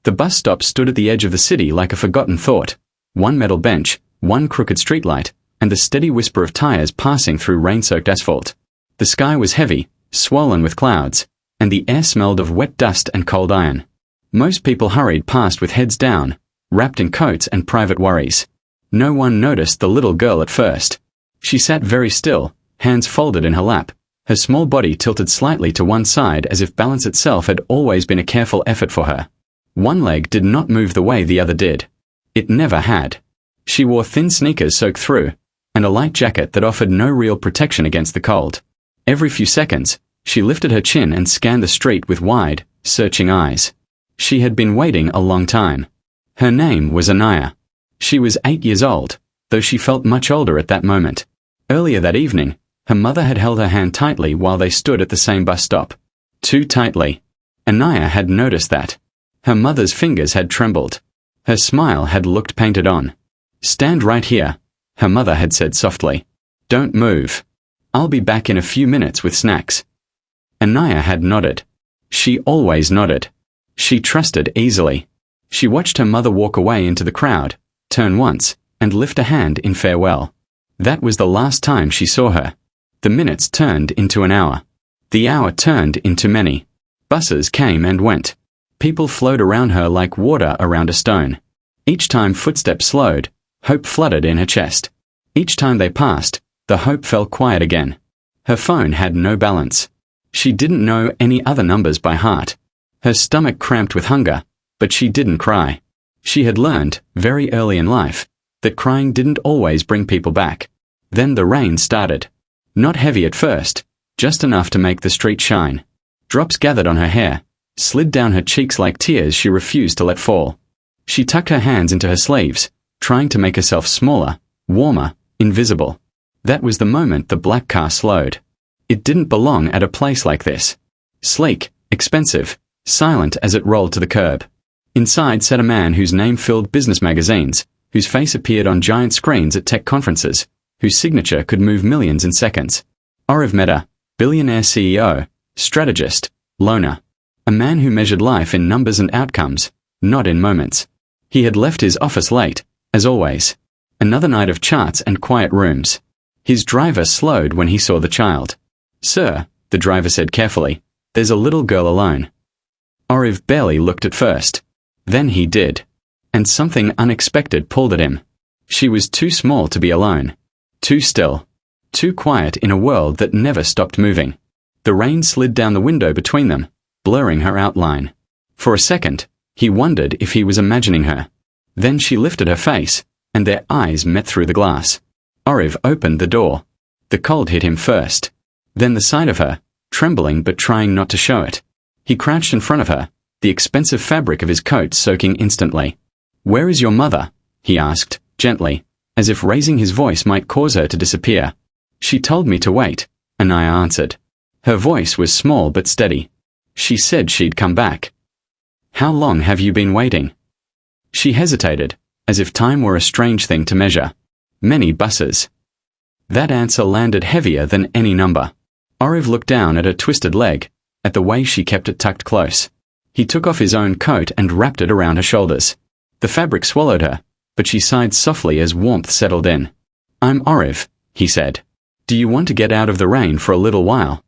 The bus stop stood at the edge of the city like a forgotten thought. One metal bench, one crooked streetlight, and the steady whisper of tires passing through rain-soaked asphalt. The sky was heavy, swollen with clouds, and the air smelled of wet dust and cold iron. Most people hurried past with heads down, wrapped in coats and private worries. No one noticed the little girl at first. She sat very still, hands folded in her lap, her small body tilted slightly to one side as if balance itself had always been a careful effort for her. One leg did not move the way the other did. It never had. She wore thin sneakers soaked through, and a light jacket that offered no real protection against the cold. Every few seconds, she lifted her chin and scanned the street with wide, searching eyes. She had been waiting a long time. Her name was Anaya. She was 8 years old, though she felt much older at that moment. Earlier that evening, her mother had held her hand tightly while they stood at the same bus stop. Too tightly. Anaya had noticed that. Her mother's fingers had trembled. Her smile had looked painted on. "Stand right here," her mother had said softly. "Don't move. I'll be back in a few minutes with snacks." Anaya had nodded. She always nodded. She trusted easily. She watched her mother walk away into the crowd, turn once, and lift a hand in farewell. That was the last time she saw her. The minutes turned into an hour. The hour turned into many. Buses came and went. People flowed around her like water around a stone. Each time footsteps slowed, hope flooded in her chest. Each time they passed, the hope fell quiet again. Her phone had no balance. She didn't know any other numbers by heart. Her stomach cramped with hunger, but she didn't cry. She had learned, very early in life, that crying didn't always bring people back. Then the rain started. Not heavy at first, just enough to make the street shine. Drops gathered on her hair, slid down her cheeks like tears she refused to let fall. She tucked her hands into her sleeves, trying to make herself smaller, warmer, invisible. That was the moment the black car slowed. It didn't belong at a place like this. Sleek, expensive, silent as it rolled to the curb. Inside sat a man whose name filled business magazines, whose face appeared on giant screens at tech conferences, whose signature could move millions in seconds. Oriv Mehta, billionaire CEO, strategist, loner. A man who measured life in numbers and outcomes, not in moments. He had left his office late, as always. Another night of charts and quiet rooms. His driver slowed when he saw the child. "Sir," the driver said carefully, "there's a little girl alone." Oriv barely looked at first. Then he did. And something unexpected pulled at him. She was too small to be alone. Too still. Too quiet in a world that never stopped moving. The rain slid down the window between them, blurring her outline. For a second, he wondered if he was imagining her. Then she lifted her face, and their eyes met through the glass. Oriv opened the door. The cold hit him first. Then the sight of her, trembling but trying not to show it. He crouched in front of her, the expensive fabric of his coat soaking instantly. "Where is your mother?" he asked, gently, as if raising his voice might cause her to disappear. "She told me to wait," Anaya answered. Her voice was small but steady. "She said she'd come back." "How long have you been waiting?" She hesitated, as if time were a strange thing to measure. "Many buses." That answer landed heavier than any number. Oriv looked down at her twisted leg, at the way she kept it tucked close. He took off his own coat and wrapped it around her shoulders. The fabric swallowed her, but she sighed softly as warmth settled in. "I'm Oriv," he said. "Do you want to get out of the rain for a little while?"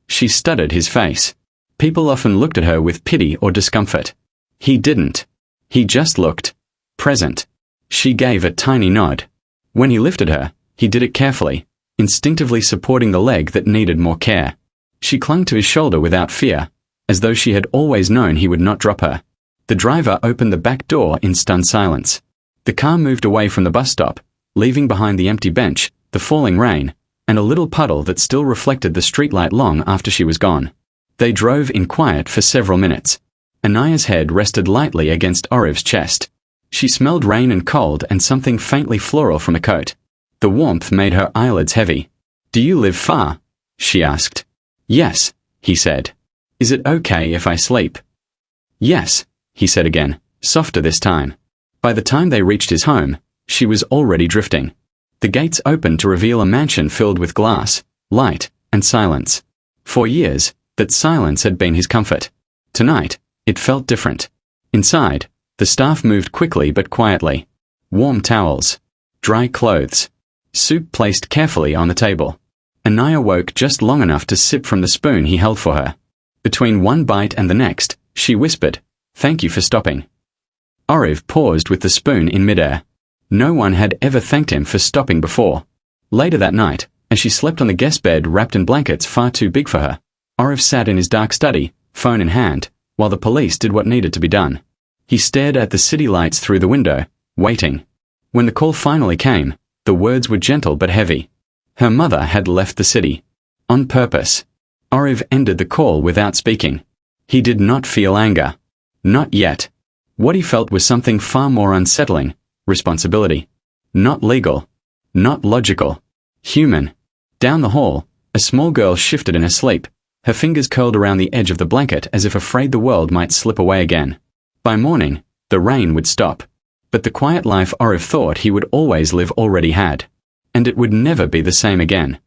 She studied his face. People often looked at her with pity or discomfort. He didn't. He just looked present. She gave a tiny nod. When he lifted her, he did it carefully, instinctively supporting the leg that needed more care. She clung to his shoulder without fear, as though she had always known he would not drop her. The driver opened the back door in stunned silence. The car moved away from the bus stop, leaving behind the empty bench, the falling rain, and a little puddle that still reflected the streetlight long after she was gone. They drove in quiet for several minutes. Anaya's head rested lightly against Oriv's chest. She smelled rain and cold and something faintly floral from a coat. The warmth made her eyelids heavy. "Do you live far?" she asked. "Yes," he said. "Is it okay if I sleep?" "Yes," he said again, softer this time. By the time they reached his home, she was already drifting. The gates opened to reveal a mansion filled with glass, light, and silence. For years, that silence had been his comfort. Tonight, it felt different. Inside, the staff moved quickly but quietly. Warm towels. Dry clothes. Soup placed carefully on the table. Anaya woke just long enough to sip from the spoon he held for her. Between one bite and the next, she whispered, "Thank you for stopping." Oriv paused with the spoon in midair. No one had ever thanked him for stopping before. Later that night, as she slept on the guest bed wrapped in blankets far too big for her, Oriv sat in his dark study, phone in hand, while the police did what needed to be done. He stared at the city lights through the window, waiting. When the call finally came, the words were gentle but heavy. Her mother had left the city. On purpose. Oriv ended the call without speaking. He did not feel anger. Not yet. What he felt was something far more unsettling. Responsibility. Not legal. Not logical. Human. Down the hall, a small girl shifted in her sleep, her fingers curled around the edge of the blanket as if afraid the world might slip away again. By morning, the rain would stop. But the quiet life Oriv thought he would always live already had. And it would never be the same again.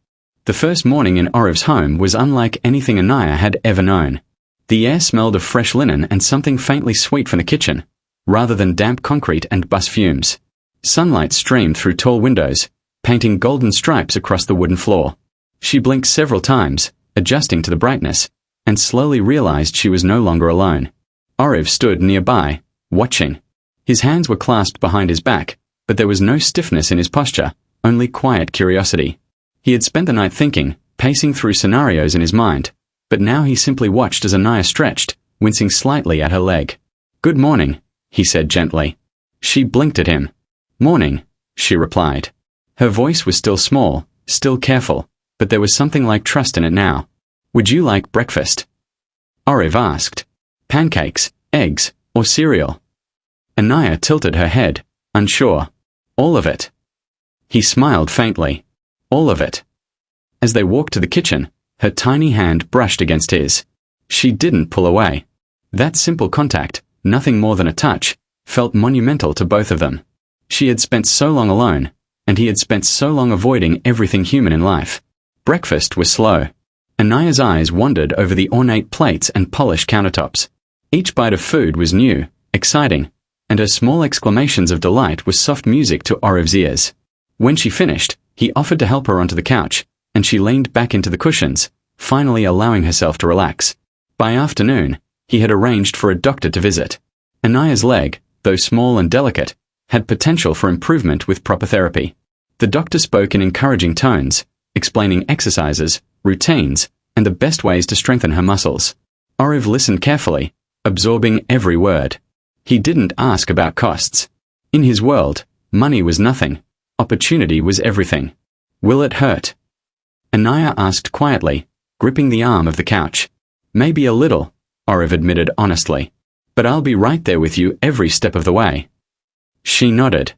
The first morning in Oriv's home was unlike anything Anaya had ever known. The air smelled of fresh linen and something faintly sweet from the kitchen, rather than damp concrete and bus fumes. Sunlight streamed through tall windows, painting golden stripes across the wooden floor. She blinked several times, adjusting to the brightness, and slowly realized she was no longer alone. Oriv stood nearby, watching. His hands were clasped behind his back, but there was no stiffness in his posture, only quiet curiosity. He had spent the night thinking, pacing through scenarios in his mind, but now he simply watched as Anaya stretched, wincing slightly at her leg. "Good morning," he said gently. She blinked at him. "Morning," she replied. Her voice was still small, still careful, but there was something like trust in it now. "Would you like breakfast?" Oriv asked. "Pancakes, eggs, or cereal?" Anaya tilted her head, unsure. "All of it." He smiled faintly. "All of it." As they walked to the kitchen, her tiny hand brushed against his. She didn't pull away. That simple contact, nothing more than a touch, felt monumental to both of them. She had spent so long alone, and he had spent so long avoiding everything human in life. Breakfast was slow. Anaya's eyes wandered over the ornate plates and polished countertops. Each bite of food was new, exciting, and her small exclamations of delight were soft music to Oriv's ears. When she finished, he offered to help her onto the couch, and she leaned back into the cushions, finally allowing herself to relax. By afternoon, he had arranged for a doctor to visit. Anaya's leg, though small and delicate, had potential for improvement with proper therapy. The doctor spoke in encouraging tones, explaining exercises, routines, and the best ways to strengthen her muscles. Oriv listened carefully, absorbing every word. He didn't ask about costs. In his world, money was nothing. Opportunity was everything. "Will it hurt?" Anaya asked quietly, gripping the arm of the couch. "Maybe a little," Oriv admitted honestly. "But I'll be right there with you every step of the way." She nodded.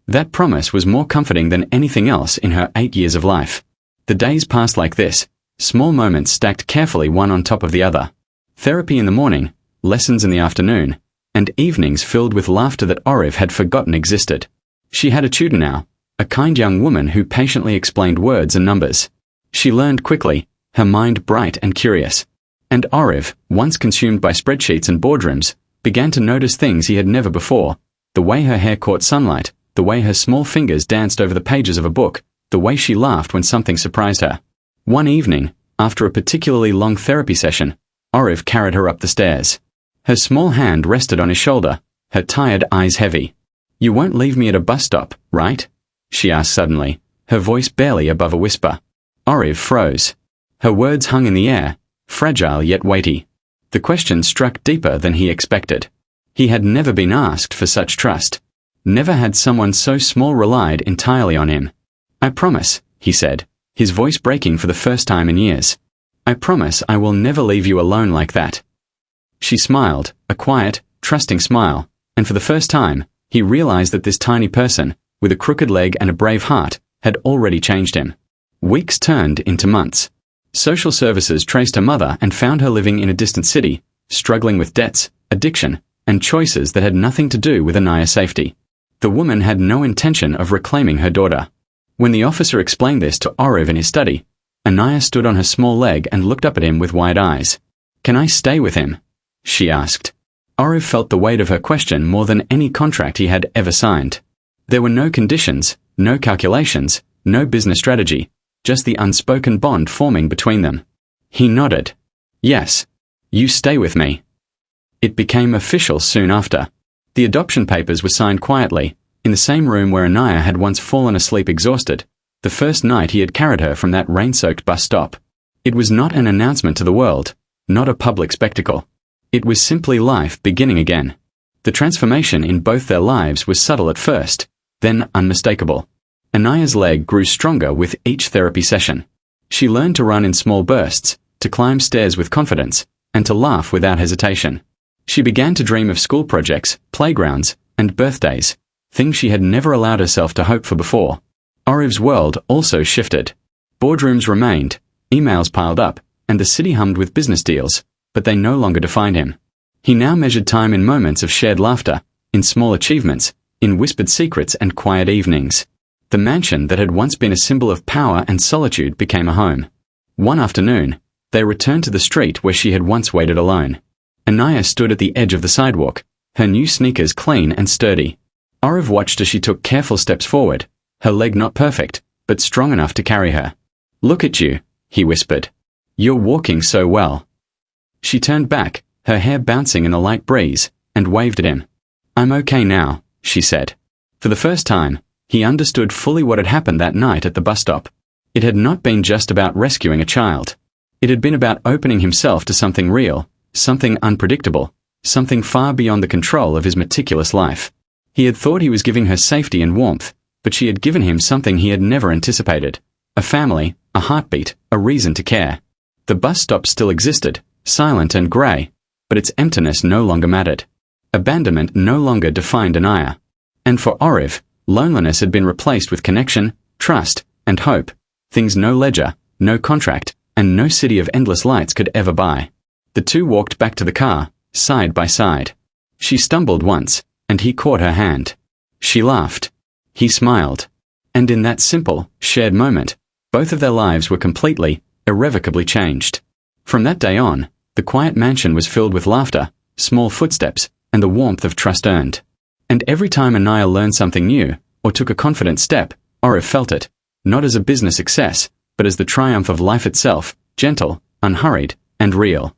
That promise was more comforting than anything else in her 8 years of life. The days passed like this, small moments stacked carefully one on top of the other. Therapy in the morning, lessons in the afternoon, and evenings filled with laughter that Oriv had forgotten existed. She had a tutor now, a kind young woman who patiently explained words and numbers. She learned quickly, her mind bright and curious. And Oriv, once consumed by spreadsheets and boardrooms, began to notice things he had never before: the way her hair caught sunlight, the way her small fingers danced over the pages of a book, the way she laughed when something surprised her. One evening, after a particularly long therapy session, Oriv carried her up the stairs. Her small hand rested on his shoulder, her tired eyes heavy. "You won't leave me at a bus stop, right?" she asked suddenly, her voice barely above a whisper. Oriv froze. Her words hung in the air, fragile yet weighty. The question struck deeper than he expected. He had never been asked for such trust. Never had someone so small relied entirely on him. "I promise," he said, his voice breaking for the first time in years. "I promise I will never leave you alone like that." She smiled, a quiet, trusting smile, and for the first time, he realized that this tiny person, with a crooked leg and a brave heart, had already changed him. Weeks turned into months. Social services traced her mother and found her living in a distant city, struggling with debts, addiction, and choices that had nothing to do with Anaya's safety. The woman had no intention of reclaiming her daughter. When the officer explained this to Oriv in his study, Anaya stood on her small leg and looked up at him with wide eyes. "Can I stay with him?" she asked. Oriv felt the weight of her question more than any contract he had ever signed. There were no conditions, no calculations, no business strategy, just the unspoken bond forming between them. He nodded. Yes. You stay with me. It became official soon after. The adoption papers were signed quietly, in the same room where Anaya had once fallen asleep exhausted, the first night he had carried her from that rain-soaked bus stop. It was not an announcement to the world, not a public spectacle. It was simply life beginning again. The transformation in both their lives was subtle at first, then unmistakable. Anaya's leg grew stronger with each therapy session. She learned to run in small bursts, to climb stairs with confidence, and to laugh without hesitation. She began to dream of school projects, playgrounds, and birthdays, things she had never allowed herself to hope for before. Oriv's world also shifted. Boardrooms remained, emails piled up, and the city hummed with business deals, but they no longer defined him. He now measured time in moments of shared laughter, in small achievements, in whispered secrets and quiet evenings. The mansion that had once been a symbol of power and solitude became a home. One afternoon, they returned to the street where she had once waited alone. Anaya stood at the edge of the sidewalk, her new sneakers clean and sturdy. Oriv watched as she took careful steps forward, her leg not perfect, but strong enough to carry her. "Look at you," he whispered. "You're walking so well." She turned back, her hair bouncing in the light breeze, and waved at him. "I'm okay now," she said. For the first time, he understood fully what had happened that night at the bus stop. It had not been just about rescuing a child. It had been about opening himself to something real, something unpredictable, something far beyond the control of his meticulous life. He had thought he was giving her safety and warmth, but she had given him something he had never anticipated. A family, a heartbeat, a reason to care. The bus stop still existed, silent and grey, but its emptiness no longer mattered. Abandonment no longer defined Anaya. And for Oriv, loneliness had been replaced with connection, trust, and hope, things no ledger, no contract, and no city of endless lights could ever buy. The two walked back to the car, side by side. She stumbled once, and he caught her hand. She laughed. He smiled. And in that simple, shared moment, both of their lives were completely, irrevocably changed. From that day on, the quiet mansion was filled with laughter, small footsteps, and the warmth of trust earned. And every time Anaya learned something new, or took a confident step, Oriv felt it, not as a business success, but as the triumph of life itself, gentle, unhurried, and real.